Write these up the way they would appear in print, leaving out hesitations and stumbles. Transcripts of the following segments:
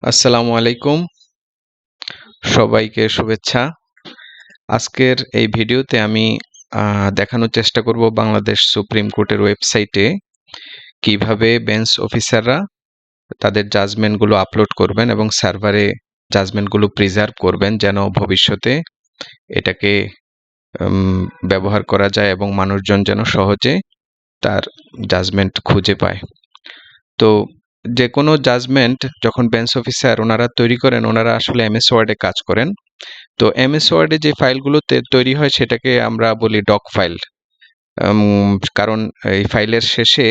আসসালামু আলাইকুম, সবাইকে শুভেচ্ছা। আজকের এই ভিডিওতে আমি দেখানোর চেষ্টা করব বাংলাদেশ সুপ্রিম কোর্টের ওয়েবসাইটে কিভাবে বেঞ্চ অফিসাররা তাদের জাজমেন্টগুলো আপলোড করবেন এবং সার্ভারে জাজমেন্টগুলো প্রিজার্ভ করবেন যেন ভবিষ্যতে এটাকে ব্যবহার করা যায় এবং মানুষজন যেন সহজে তার জাজমেন্ট খুঁজে পায়। তো যে কোনো জাজমেন্ট যখন বেঞ্চ অফিসার ওনারা তৈরি করেন, ওনারা আসলে এমএস ওয়ার্ডে কাজ করেন। তো এমএস ওয়ার্ডে যে ফাইলগুলোতে তৈরি হয় সেটাকে আমরা বলি ডক ফাইল। কারণ এই ফাইলের শেষে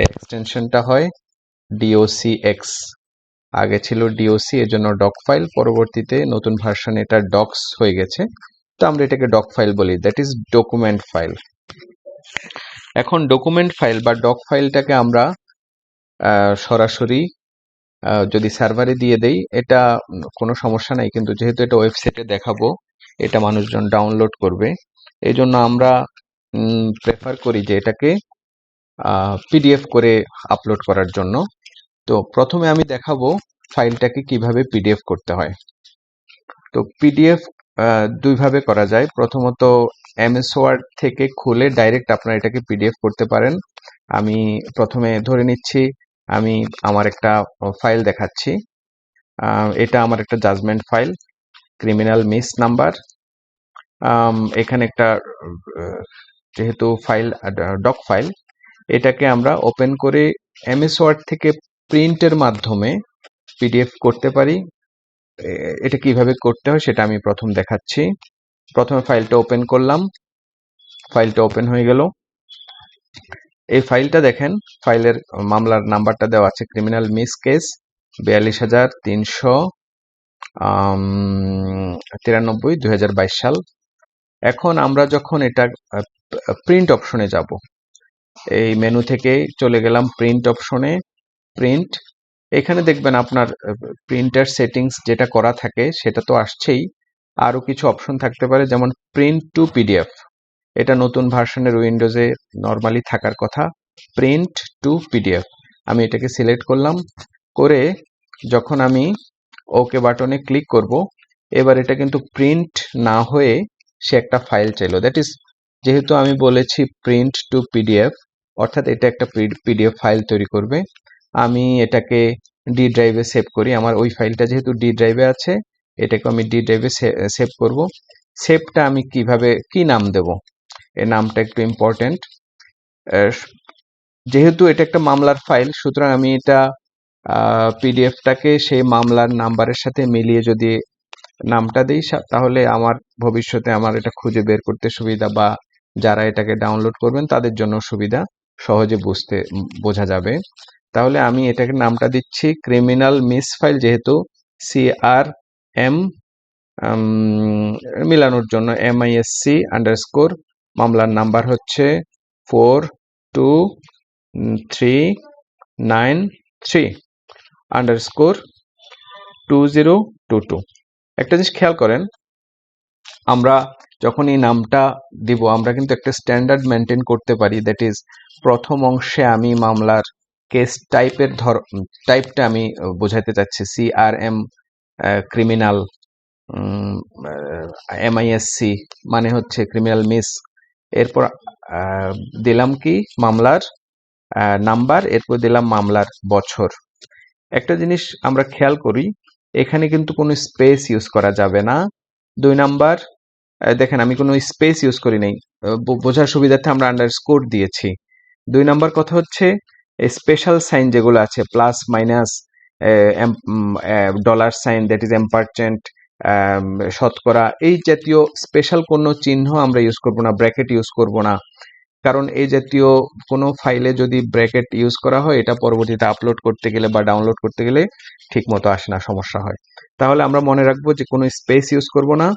এক্সটেনশনটা হয় DOCX। আগে ছিল DOC, এজন্য ডক ফাইল, পরবর্তীতে নতুন ভার্সনে এটা ডক্স হয়ে গেছে। তো আমরা এটাকে ডক ফাইল বলি, দ্যাট ইজ ডকুমেন্ট ফাইল। এখন ডকুমেন্ট ফাইল বা ডক ফাইলটাকে আমরা সরাসরি যদি সার্ভারে দিয়ে দেই এটা কোনো সমস্যা নাই, কিন্তু যেহেতু এটা ওয়েবসাইটে দেখাবো, এটা মানুষজন ডাউনলোড করবে, এই জন্য আমরা প্রেফার করি যে এটাকে পিডিএফ করে আপলোড করার জন্য। তো প্রথমে আমি দেখাবো ফাইলটাকে কিভাবে পিডিএফ করতে হয়। তো পিডিএফ দুইভাবে করা যায়। প্রথমত এমএস ওয়ার্ড থেকে খুলে ডাইরেক্ট আপনারা এটাকে পিডিএফ করতে পারেন। আমি প্রথমে ধরে নিচ্ছি আমি আমার একটা ফাইল দেখাচ্ছি। এটা আমার একটা judgement file, criminal miss number. এখানে একটা যেহেতু ফাইল ডক ফাইল, এটাকে আমরা ওপেন করে এমএস ওয়ার্ড থেকে প্রিন্টের মাধ্যমে পিডিএফ করতে পারি। এটা কিভাবে করতে হয় সেটা আমি প্রথম দেখাচ্ছি। প্রথমে ফাইলটা ওপেন করলাম, ফাইলটা ওপেন হয়ে গেল। এই ফাইলটা দেখেন, ফাইলের মামলার নাম্বারটা দেওয়া আছে ক্রিমিনাল মিস কেস 42,393 2022 সাল। এখন আমরা যখন এটা প্রিন্ট অপশনে যাব, এই মেনু থেকে চলে গেলাম প্রিন্ট অপশনে। প্রিন্ট, এখানে দেখবেন আপনার প্রিন্টার সেটিংস যেটা করা থাকে সেটা তো আসছেই, আরো কিছু অপশন থাকতে পারে, যেমন প্রিন্ট টু পিডিএফ। এটা নতুন ভার্সনের উইন্ডোজে নর্মালি থাকার কথা, প্রিন্ট টু পিডিএফ। আমি এটাকে সিলেক্ট করলাম, করে যখন আমি ওকে বাটনে ক্লিক করব, এবার এটা কিন্তু প্রিন্ট না হয়ে সে একটা ফাইল চাইলো। দ্যাট ইজ, যেহেতু আমি বলেছি প্রিন্ট টু পিডিএফ, অর্থাৎ এটা একটা পিডিএফ ফাইল তৈরি করবে। আমি এটাকে ডি ড্রাইভে সেভ করি। আমার ওই ফাইলটা যেহেতু ডি ড্রাইভে আছে, এটাকে আমি ডি ড্রাইভে সেভ করব। সেভটা আমি কিভাবে, কি নাম দেব, এই নামটা একটু ইম্পর্টেন্ট। যেহেতু এটা একটা মামলার ফাইল, সুতরাং আমি এটা পিডিএফটাকে সেই মামলার নাম্বারের সাথে মিলিয়ে যদি নামটা দিই, তাহলে আমার ভবিষ্যতে আমার এটা খুঁজে বের করতে সুবিধা, বা যারা এটাকে ডাউনলোড করবেন তাদের জন্য সুবিধা, সহজে বোঝা যাবে। তাহলে আমি এটাকে নামটা দিচ্ছি ক্রিমিনাল মিস ফাইল, যেহেতু CRM মিলানোর জন্য MISC_, মামলার নাম্বার হচ্ছে 42393_2022। একটা জিনিস খেয়াল করেন, আমরা যখন এই নামটা দিব, আমরা কিন্তু একটা স্ট্যান্ডার্ড মেনটেন করতে পারি। দ্যাট ইজ, প্রথম অংশে আমি মামলার কেস টাইপটা আমি বোঝাতে চাচ্ছি, CRM ক্রিমিনাল, MISC মানে হচ্ছে ক্রিমিনাল মিস। এরপর দিলাম কি মামলার নাম্বার, এরপর দিলাম মামলার বছর। একটা জিনিস আমরা খেয়াল করি, এখানে কিন্তু কোনো স্পেস ইউজ করা যাবে না। 2 নাম্বার, দেখেন আমি কোনো স্পেস ইউজ করি নাই, বোঝার সুবিধার্থে আমরা আন্ডারস্কোর দিয়েছি। 2 নাম্বার কথা হচ্ছে স্পেশাল সাইন যেগুলো আছে, plus minus, dollar sign, that is ampersand, শতকরা, এই জাতীয় স্পেশাল কোনো চিহ্ন আমরা ইউজ করব না, ব্র্যাকেট ইউজ করব না। কারণ এই জাতীয় কোনো ফাইলে যদি ব্র্যাকেট ইউজ করা হয়, এটা পরবর্তীতে আপলোড করতে গেলে বা ডাউনলোড করতে গেলে ঠিক মতো আসে না, সমস্যা হয়। তাহলে আমরা মনে রাখবো যে কোনো স্পেস ইউজ করব না,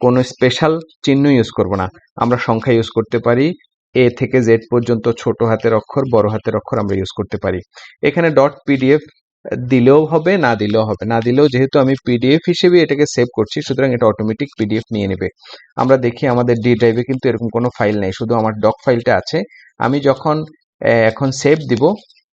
কোনো স্পেশাল চিহ্ন ইউজ করব না। আমরা সংখ্যা ইউজ করতে পারি, A থেকে Z পর্যন্ত ছোট হাতের অক্ষর, বড় হাতের অক্ষর আমরা ইউজ করতে পারি। এখানে .pdf দিলেও হবে, না দিলেও হবে। না দিলেও, যেহেতু আমি পিডিএফ হিসেবে এটাকে সেভ করছি, সুতরাং এটা অটোমেটিক পিডিএফ নিয়ে নেবে। আমরা দেখি আমাদের ডি ড্রাইভে কিন্তু এরকম কোনো ফাইল নেই, শুধু আমার ডক ফাইলটা আছে। আমি যখন এখন সেভ দিব,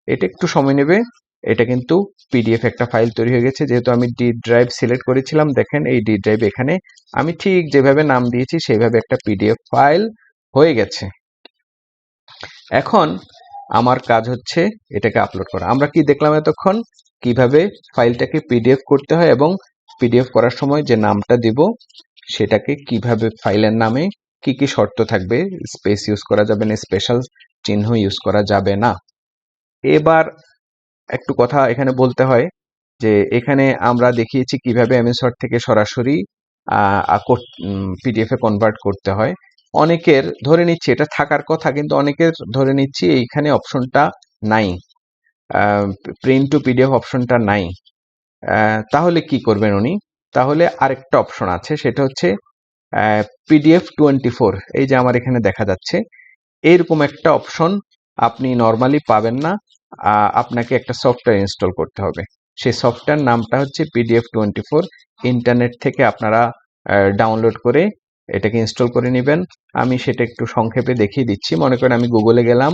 এটা একটু সময় নেবে, এটা কিন্তু পিডিএফ একটা ফাইল তৈরি হয়ে গেছে। যেহেতু আমি ডি ড্রাইভ সিলেক্ট করেছিলাম, দেখেন এই ডি ড্রাইভ এখানে আমি ঠিক যেভাবে নাম দিয়েছি সেইভাবে একটা পিডিএফ ফাইল হয়ে গেছে। এখন আমার কাজ হচ্ছে এটাকে আপলোড করা। আমরা কি দেখলাম এতক্ষণ? কিভাবে ফাইলটাকে পিডিএফ করতে হয় এবং পিডিএফ করার সময় যে নামটা দিব সেটাকে কিভাবে ফাইলের নামে কি কি শর্ত থাকবে, স্পেস ইউজ করা যাবে না, স্পেশাল চিহ্ন ইউজ করা যাবে না। এবার একটু কথা এখানে বলতে হয় যে এখানে আমরা দেখিয়েছি কিভাবে এমএস ওয়ার্ড থেকে সরাসরি পিডিএফ এ কনভার্ট করতে হয়। অনেকের ধরে নিচ্ছি এটা থাকার কথা, কিন্তু অনেকের ধরে নিচ্ছি এইখানে অপশনটা নাই, প্রিন্ট টু পিডিএফ অপশনটা নাই। তাহলে কি করবেন উনি? তাহলে আরেকটা অপশন আছে, সেটা হচ্ছে পিডিএফ 24। এই যে আমার এখানে দেখা যাচ্ছে এরকম একটা অপশন আপনি নর্মালি পাবেন না। আপনাকে একটা সফটওয়্যার ইনস্টল করতে হবে। সেই সফটওয়্যার নামটা হচ্ছে পিডিএফ 24। ইন্টারনেট থেকে আপনারা ডাউনলোড করে এটাকে ইনস্টল করে নেবেন। আমি সেটা একটু সংক্ষেপে দেখিয়ে দিচ্ছি। মনে করেন আমি গুগলে গেলাম,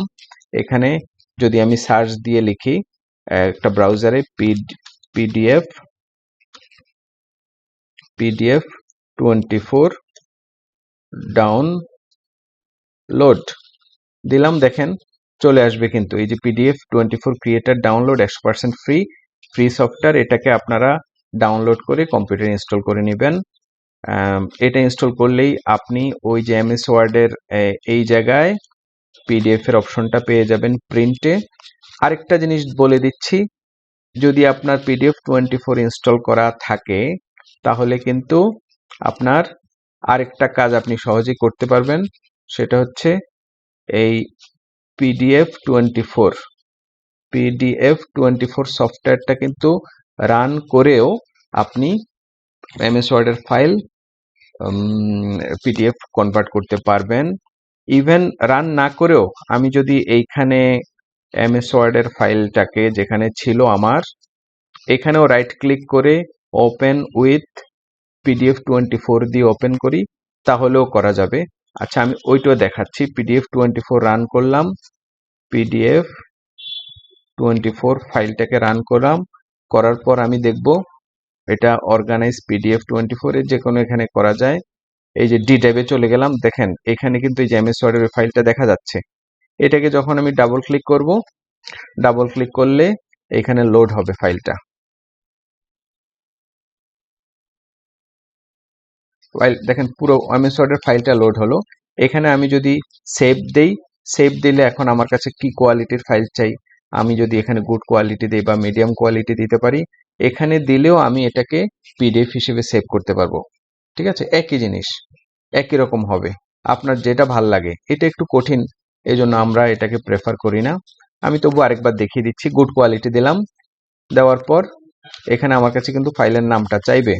এখানে যদি আমি সার্চ দিয়ে লিখি একটা ব্রাউজারে পিডিএফ 24 ডাউনলোড দিলাম, দেখেন চলে আসবে কিন্তু এই যে PDF 24 creator download 100% free software. এটাকে আপনারা ডাউনলোড করে কম্পিউটারে ইনস্টল করে নেবেন। এটা ইনস্টল করলেই আপনি ওই যে এমএস ওয়ার্ডের এই জায়গায় পিডিএফ এর অপশনটা পেয়ে যাবেন প্রিন্টে। আরেকটা জিনিস বলে দিচ্ছি, যদি আপনার পিডিএফ 24 ইনস্টল করা থাকে তাহলে কিন্তু আপনার আরেকটা কাজ আপনি সহজেই করতে পারবেন, সেটা হচ্ছে এই পিডিএফ 24 সফটওয়্যারটা কিন্তু রান করেও আপনি এমএস ওয়ার্ডের ফাইল পিডিএফ কনভার্ট করতে পারবেন। ইভেন রান না করেও আমি যদি এইখানে এমএস ওয়ার্ডের ফাইলটাকে যেখানে ছিল আমার, এখানেও রাইট ক্লিক করে ওপেন উইথ পিডিএফ 24 দিয়ে ওপেন করি, তাহলেও করা যাবে। আচ্ছা, আমি ওইটাও দেখাচ্ছি। পিডিএফ 24 রান করলাম, পিডিএফ 24 ফাইলটাকে রান করলাম, করার পর আমি দেখব এটা অর্গানাইজ পিডিএফ 24 এর যে কোনো এখানে করা যায়। এই যে ডি ড্রাইভে চলে গেলাম, দেখেন এখানে কিন্তু এই যে এমএস ওয়ার্ডের ফাইলটা দেখা যাচ্ছে। এটাকে যখন আমি ডাবল ক্লিক করব, ডাবল ক্লিক করলে এখানে লোড হবে ফাইলটা। দেখেন পুরো এমএস ওয়ার্ডের ফাইলটা লোড হলো। এখানে আমি যদি সেভ দেই, সেভ দিলে এখন আমার কাছে কি কোয়ালিটির ফাইল চাই, আমি যদি এখানে গুড কোয়ালিটি দিই বা মিডিয়াম কোয়ালিটি দিতে পারি, এখানে দিলেও আমি এটাকে পিডিএফ হিসেবে সেভ করতে পারবো। ঠিক আছে, একই জিনিস একই রকম হবে, আপনার যেটা ভাল লাগে। এটা একটু কঠিন, এই জন্য আমরা এটাকে প্রেফার করি না। আমি তবু আরেকবার দেখিয়ে দিচ্ছি। গুড কোয়ালিটি দিলাম, দেওয়ার পর এখানে আমার কাছে কিন্তু ফাইলের নামটা চাইবে।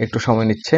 একটু সময় নিচ্ছে।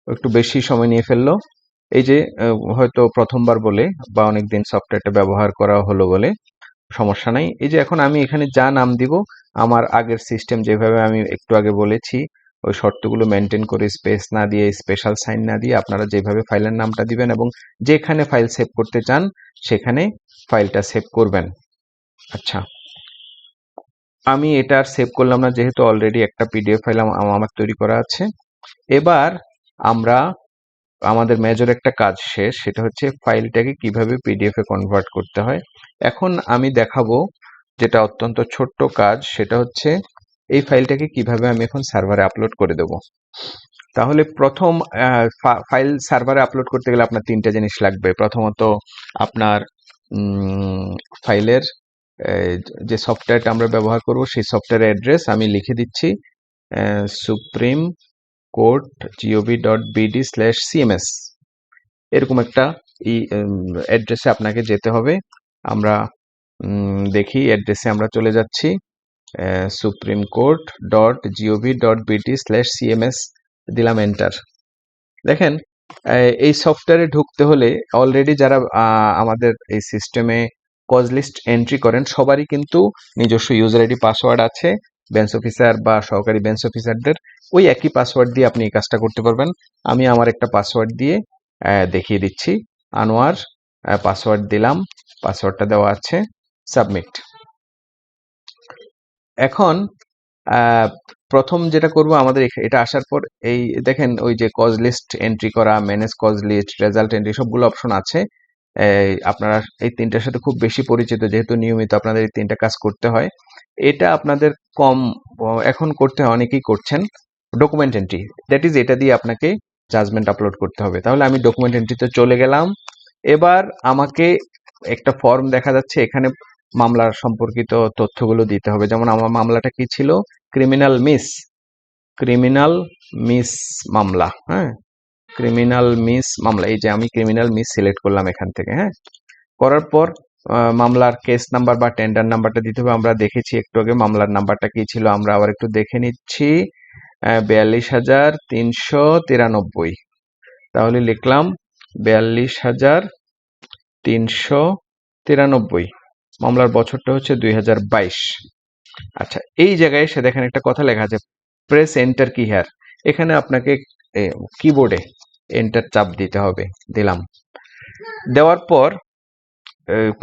একটু বেশি সময় নিয়ে ফেললো। এই যে হয়তো প্রথমবার বলে বা অনেকদিন সফটওয়্যারটা ব্যবহার করা হলো বলে সমস্যা নাই। এই যে এখন আমি এখানে যা নাম দিব, আমার আগের সিস্টেম যেভাবে আমি একটু আগে বলেছি ওই শর্তগুলো মেনটেন করে, স্পেস না দিয়ে, স্পেশাল সাইন না দিয়ে আপনারা যেভাবে ফাইলের নামটা দিবেন এবং যেখানে ফাইল সেভ করতে চান সেখানে ফাইলটা সেভ করবেন। আচ্ছা, আমি এটা আর সেভ করলাম না, যেহেতু অলরেডি একটা পিডিএফ ফাইল আমার তৈরি করা আছে। এবার আমরা আমাদের মেজর একটা কাজ শেষ, সেটা হচ্ছে ফাইলটাকে কিভাবে পিডিএফ এ কনভার্ট করতে হয়। এখন আমি দেখাবো যেটা অত্যন্ত ছোট্ট কাজ, সেটা হচ্ছে এই ফাইলটাকে কিভাবে আমি এখন সার্ভারে আপলোড করে দেব। তাহলে প্রথম ফাইল সার্ভারে আপলোড করতে গেলে আপনার তিনটা জিনিস লাগবে। প্রথমত আপনার ফাইলের যে সফটওয়্যারটা আমরা ব্যবহার করব সেই সফটওয়্যারের অ্যাড্রেস আমি লিখে দিচ্ছি, supremecode.gov.bd/cms, এরকম একটা অ্যাড্রেসে আপনাকে যেতে হবে। আমরা দেখি অ্যাড্রেসে আমরা চলে যাচ্ছি, supremecode.gov.bd/cms দিলাম, এন্টার। দেখেন এই সফটওয়্যারে ঢুকতে হলে অলরেডি যারা আমাদের এই সিস্টেমে কজ লিস্ট এন্ট্রি করেন সবারই কিন্তু নিজস্ব ইউজার আইডি পাসওয়ার্ড আছে। বেঞ্চ অফিসার বা সহকারী বেঞ্চ অফিসারদের ওই একই পাসওয়ার্ড দিয়ে আপনি এই কাজটা করতে পারবেন। আমি আমার একটা পাসওয়ার্ড দিয়ে দেখিয়ে দিচ্ছি। আনোয়ার পাসওয়ার্ড দিলাম, পাসওয়ার্ডটা দেওয়া আছে, সাবমিট। এখন প্রথম যেটা করব, আমাদের এটা আসার পর এই দেখেন ওই যে কজ লিস্ট এন্ট্রি করা, manage cause list, result entry সবগুলো অপশন আছে। আপনারা এই তিনটার সাথে খুব বেশি পরিচিত, যেহেতু নিয়মিত আপনাদের এই তিনটা কাজ করতে হয়। এটা আপনাদের কম এখন করতে হয়, অনেকেই করছেন। ডকুমেন্ট এন্ট্রি, দ্যাট ইজ এটা দিয়ে আপনাকে জাজমেন্ট আপলোড করতে হবে। তাহলে আমি ডকুমেন্ট এন্ট্রিতে চলে গেলাম। এবার আমাকে একটা ফর্ম দেখা যাচ্ছে, এখানে মামলার সম্পর্কিত তথ্যগুলো দিতে হবে। যেমন আমার মামলাটা কি ছিল, ক্রিমিনাল মিস মামলা। হ্যাঁ, ক্রিমিনাল মিস মামলা। এই যে আমি ক্রিমিনাল মিস সিলেক্ট করলাম এখান থেকে। হ্যাঁ, করার পর মামলার কেস নাম্বার বা টেন্ডার নাম্বারটা দিতে হবে। আমরা দেখেছি একটু আগে মামলার নাম্বারটা কি ছিল, আমরা আবার একটু দেখে নিচ্ছি, 42,393। তাহলে লিখলাম 42,393। মামলার বছরটা হচ্ছে 2022। আচ্ছা, এই জায়গায় এসে দেখেন একটা কথা লেখা আছে, প্রেস এন্টার কি হিয়ার। এখানে আপনাকে কিবোর্ডে এন্টার চাপ দিতে হবে। দিলাম, দেওয়ার পর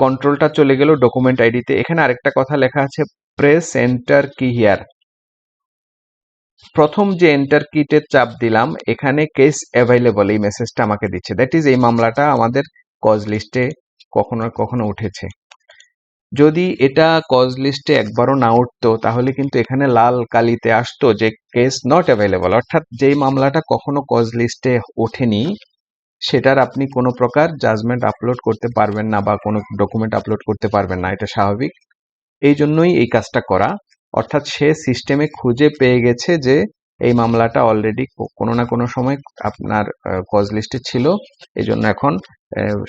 কন্ট্রোলটা চলে গেল ডকুমেন্ট আইডিতে। এখানে আরেকটা কথা লেখা আছে, প্রেস এন্টার কি হিয়ার। প্রথম যে এন্টার কিতে চাপ দিলাম, এখানে কেস অ্যাভাইলেবল এই মেসেজটা আমাকে দিচ্ছে। দ্যাট ইজ এই মামলাটা আমাদের কজ লিস্টে কখনো কখনো উঠেছে। যদি এটা কজ লিস্টে একবারও না উঠতো তাহলে কিন্তু এখানে লাল কালিতে আসতো যে কেস নট অ্যাভেলেবল, অর্থাৎ যেই মামলাটা কখনো কজ লিস্টে ওঠেনি সেটার আপনি কোনো প্রকার জাজমেন্ট আপলোড করতে পারবেন না বা কোনো ডকুমেন্ট আপলোড করতে পারবেন না। এটা স্বাভাবিক, এই জন্যই এই কাজটা করা। অর্থাৎ সে সিস্টেমে খুঁজে পেয়ে গেছে যে এই মামলাটা অলরেডি কোনো না কোনো সময় আপনার কজ লিস্টে ছিল, এই জন্য এখন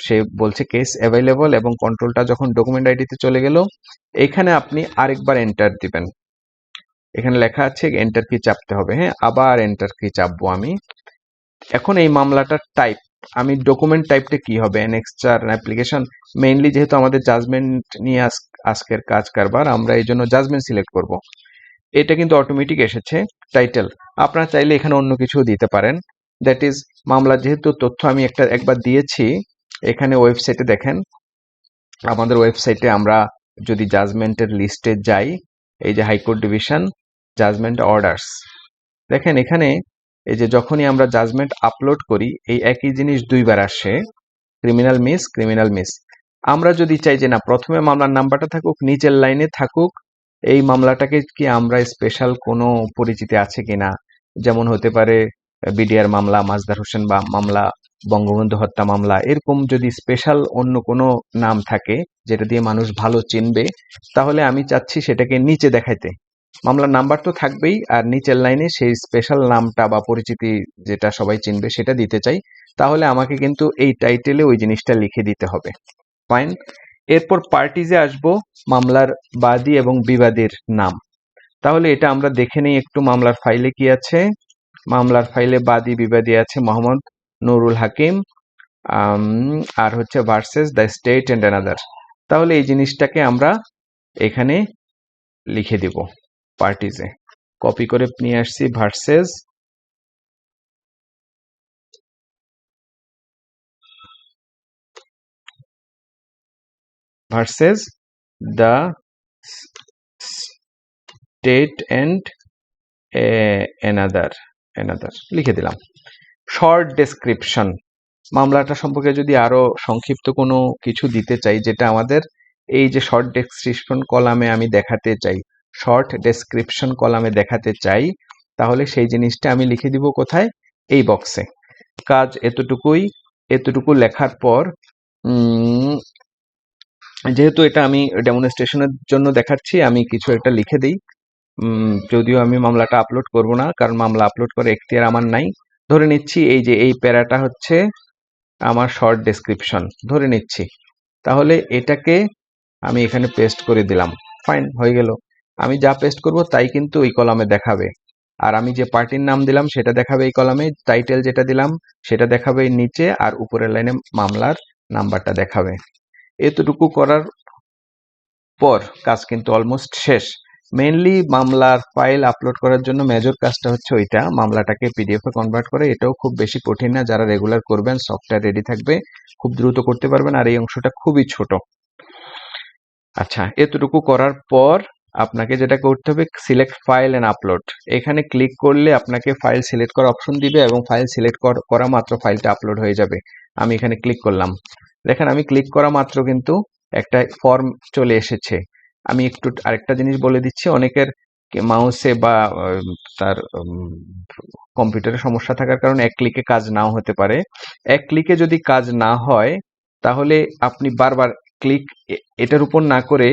সে বলছে কেস অ্যাভেলেবল, এবং কন্ট্রোলটা যখন ডকুমেন্ট আইডিতে চলে গেল, এখানে আপনি আরেকবার এন্টার দিবেন। এখানে লেখা আছে এন্টার কি চাপতে হবে। হ্যাঁ, আবার এন্টার কি চাপবো আমি। এখন এই মামলাটার টাইপ, আমি ডকুমেন্ট টাইপটা কি হবে, অ্যানেক্সচার অ্যাপ্লিকেশন। মেইনলি যেহেতু আমাদের জাজমেন্ট নিয়ে আজকের কাজ কারবার, আমরা এই জন্য জাজমেন্ট সিলেক্ট করব। এটা কিন্তু অটোমেটিক এসেছে। টাইটেল আপনারা চাইলে এখানে অন্য কিছু দিতে পারেন, দ্যাট ইজ মামলা যেহেতু তথ্য আমি একবার দিয়েছি। এখানে ওয়েবসাইটে দেখেন, আমাদের ওয়েবসাইটে আমরা যদি জাজমেন্টের লিস্টে যাই, এই যে হাইকোর্ট ডিভিশন জাজমেন্ট অর্ডার্স, দেখেন এখানে এই যে যখনই আমরা জাজমেন্ট আপলোড করি এই একই জিনিস দুইবার আসে, ক্রিমিনাল মিস। আমরা যদি চাই যে না, প্রথমে মামলার নাম্বারটা থাকুক, নিচের লাইনে থাকুক, এই মামলাটাকে কি আমরা স্পেশাল কোনো পরিচিতি আছে কিনা, যেমন হতে পারে বিডিআর মামলা, মাজদার হোসেন বা মামলা, বঙ্গবন্ধু হত্যা মামলা, এরকম যদি স্পেশাল অন্য কোনো নাম থাকে যেটা দিয়ে মানুষ ভালো চিনবে, তাহলে আমি চাচ্ছি সেটাকে নিচে দেখাইতে। মামলার নাম্বার তো থাকবেই, আর নিচের লাইনে সেই স্পেশাল নামটা বা পরিচিতি যেটা সবাই চিনবে সেটা দিতে চাই। তাহলে আমাকে কিন্তু এই টাইটেলে ওই জিনিসটা লিখে দিতে হবে। ফাইন। এরপর পার্টিজে আসবো, মামলার বাদী এবং বিবাদীর নাম। তাহলে এটা আমরা দেখে নেই একটু, মামলার ফাইলে কি আছে। মামলার ফাইলে বাদী বিবাদী আছে মোহাম্মদ নুরুল হাকিম, আর হচ্ছে versus the state and another. তাহলে এই জিনিসটাকে আমরা এখানে লিখে দিব পার্টিজে, কপি করে নিয়ে আসছি, versus the state and another লিখে দিলাম। শর্ট ডেসক্রিপশন, মামলাটা সম্পর্কে যদি আরো সংক্ষিপ্ত কোনো কিছু দিতে চাই, যেটা আমাদের এই যে শর্ট ডেসক্রিপশন কলামে আমি দেখাতে চাই, শর্ট ডেসক্রিপশন কলামে দেখাতে চাই, তাহলে সেই জিনিসটা আমি লিখে দিব কোথায়? এই বক্সে। কাজ এতটুকুই। এতটুকু লেখার পর যেহেতু এটা আমি ডেমনস্ট্রেশনের জন্য দেখাচ্ছি, আমি কিছু একটা লিখে দিই। যদিও আমি মামলাটা আপলোড করব না, কারণ মামলা আপলোড করে এখতিয়ার আমার নাই। ধরে নিচ্ছি এই যে এই প্যারাটা হচ্ছে আমার শর্ট ডেসক্রিপশন, ধরে নিচ্ছি। তাহলে এটাকে আমি এখানে পেস্ট করে দিলাম। ফাইন, হয়ে গেল। আমি যা পেস্ট করব তাই কিন্তু ওই কলামে দেখাবে। আর আমি যে পার্টির নাম দিলাম সেটা দেখাবে এই কলামে, টাইটেল যেটা দিলাম সেটা দেখাবে নিচে, আর উপরের লাইনে মামলার নাম্বারটা দেখাবে। এতটুকু করার পর কাজ কিন্তু অলমোস্ট শেষ। মেইনলি মামলার ফাইল আপলোড করার জন্য মেজর কাজটা হচ্ছে ওইটা, মামলাটাকে পিডিএফ এ কনভার্ট করে। এটাও খুব বেশি কঠিন না, যারা রেগুলার করবেন সফটওয়্যার রেডি থাকবে, খুব দ্রুত করতে পারবেন। আর এই অংশটা খুবই ছোট। আচ্ছা, এতটুকু করার পর আপনাকে যেটা করতে হবে, সিলেক্ট ফাইল এন্ড আপলোড। এখানে ক্লিক করলে আপনাকে ফাইল সিলেক্ট করার অপশন দিবে, এবং ফাইল সিলেক্ট করা মাত্র ফাইলটা আপলোড হয়ে যাবে। আমি এখানে ক্লিক করলাম, দেখেন আমি ক্লিক করা মাত্র কিন্তু একটা ফর্ম চলে এসেছে। আমি একটু আরেকটা জিনিস বলে দিচ্ছি, অনেকের মাউসে বা তার কম্পিউটারে সমস্যা থাকার কারণে এক ক্লিকে কাজ নাও হতে পারে। এক ক্লিকে যদি কাজ না হয়, তাহলে আপনি বারবার ক্লিক এটার উপর না করে,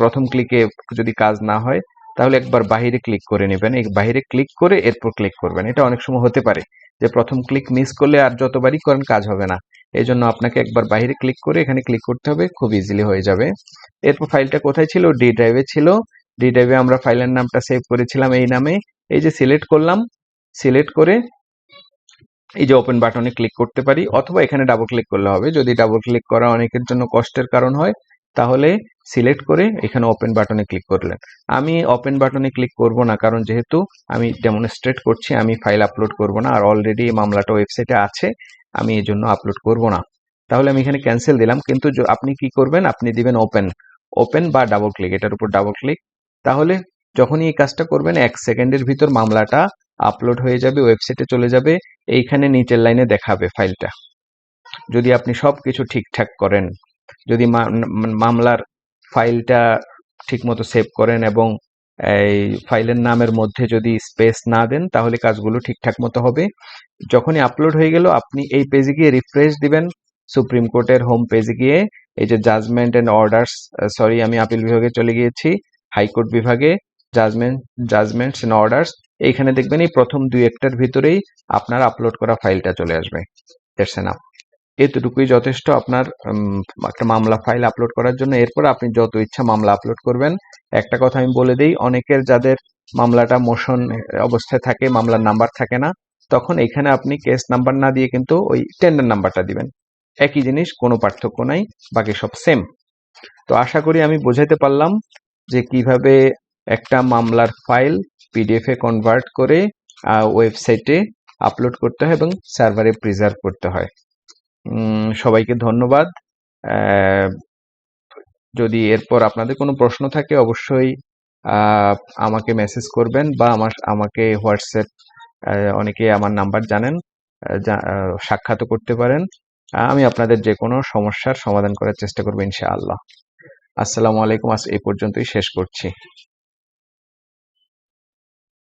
প্রথম ক্লিকে যদি কাজ না হয়, তাহলে একবার বাহিরে ক্লিক করে নেবেন। এই বাহিরে ক্লিক করে এরপর ক্লিক করবেন। এটা অনেক সময় হতে পারে যে প্রথম ক্লিক মিস করলে আর যতবারই করেন কাজ হবে না। এই জন্য আপনাকে একবার বাহিরে ক্লিক করে এখানে ক্লিক করতে হবে, খুব ইজিলি হয়ে যাবে। এরপর ফাইলটা কোথায় ছিল? ডি ড্রাইভে ছিল। ডি ড্রাইভে আমরা ফাইলের নামটা সেভ করেছিলাম এই নামে। এই যে সিলেক্ট করলাম, সিলেক্ট করে এই যে ওপেন বাটনে ক্লিক করতে পারি, অথবা এখানে ডাবল ক্লিক করলে হবে। যদি ডাবল ক্লিক করা অনেকের জন্য কষ্টের কারণ হয়, তাহলে সিলেক্ট করে এখানে ওপেন বাটনে ক্লিক করলেন। আমি ওপেন বাটনে ক্লিক করব না, কারণ যেহেতু আমি ডেমনস্ট্রেট করছি, আমি ফাইল আপলোড করব না, আর অলরেডি এই মামলাটা ওয়েবসাইটে আছে, আমি এই জন্য আপলোড করব না। তাহলে আমি এখানে ক্যান্সেল দিলাম। কিন্তু আপনি কি করবেন? আপনি দিবেন ওপেন, ওপেন বা ডাবল ক্লিক, এটার উপর ডাবল ক্লিক। তাহলে যখনই এই কাজটা করবেন 1 সেকেন্ডের ভিতর মামলাটা আপলোড হয়ে যাবে, ওয়েবসাইটে চলে যাবে। এইখানে নিচের লাইনে দেখাবে ফাইলটা। যদি আপনি সবকিছু ঠিকঠাক করেন, যদি মামলার ফাইলটা ঠিকমতো সেভ করেন, এবং এই ফাইলের নামের মধ্যে যদি স্পেস না দেন, তাহলে কাজগুলো ঠিকঠাক মতো হবে। যখনই আপলোড হয়ে গেল, আপনি এই পেজে গিয়ে রিফ্রেশ দিবেন। সুপ্রিম কোর্টের হোম পেজে গিয়ে এই যে জাজমেন্ট এন্ড অর্ডার্স, সরি আমি আপিল বিভাগে চলে গিয়েছি, হাইকোর্ট বিভাগে জাজমেন্টস এন্ড অর্ডার্স, এইখানে দেখবেন এই প্রথম 2-1টার ভিতরেই আপনার আপলোড করা ফাইলটা চলে আসবে। That's enough. এতটুকুই যথেষ্ট আপনার একটা মামলা ফাইল আপলোড করার জন্য। এরপর আপনি যত ইচ্ছা মামলা আপলোড করবেন। একটা কথা আমি বলে দিই, অনেকের যাদের মামলাটা মোশন অবস্থায় থাকে, মামলার নাম্বার থাকে না, তখন এখানে আপনি কেস নাম্বার না দিয়ে কিন্তু ওই টেন্ডার নাম্বারটা দিবেন। একই জিনিস, কোনো পার্থক্য নাই, বাকি সব সেম। তো আশা করি আমি বোঝাতে পারলাম যে কিভাবে একটা মামলার ফাইল পিডিএফ এ কনভার্ট করে ওয়েবসাইটে আপলোড করতে হয় এবং সার্ভারে প্রিজার্ভ করতে হয়। সবাইকে ধন্যবাদ। যদি এরপর আপনাদের কোনো প্রশ্ন থাকে, অবশ্যই আমাকে মেসেজ করবেন, বা আমাকে হোয়াটসঅ্যাপ, অনেকে আমার নাম্বার জানেন, সাক্ষাৎ করতে পারেন। আমি আপনাদের যে কোনো সমস্যার সমাধান করার চেষ্টা করবো ইনশাআল্লাহ। আসসালামু আলাইকুম। আজ এই পর্যন্তই শেষ করছি।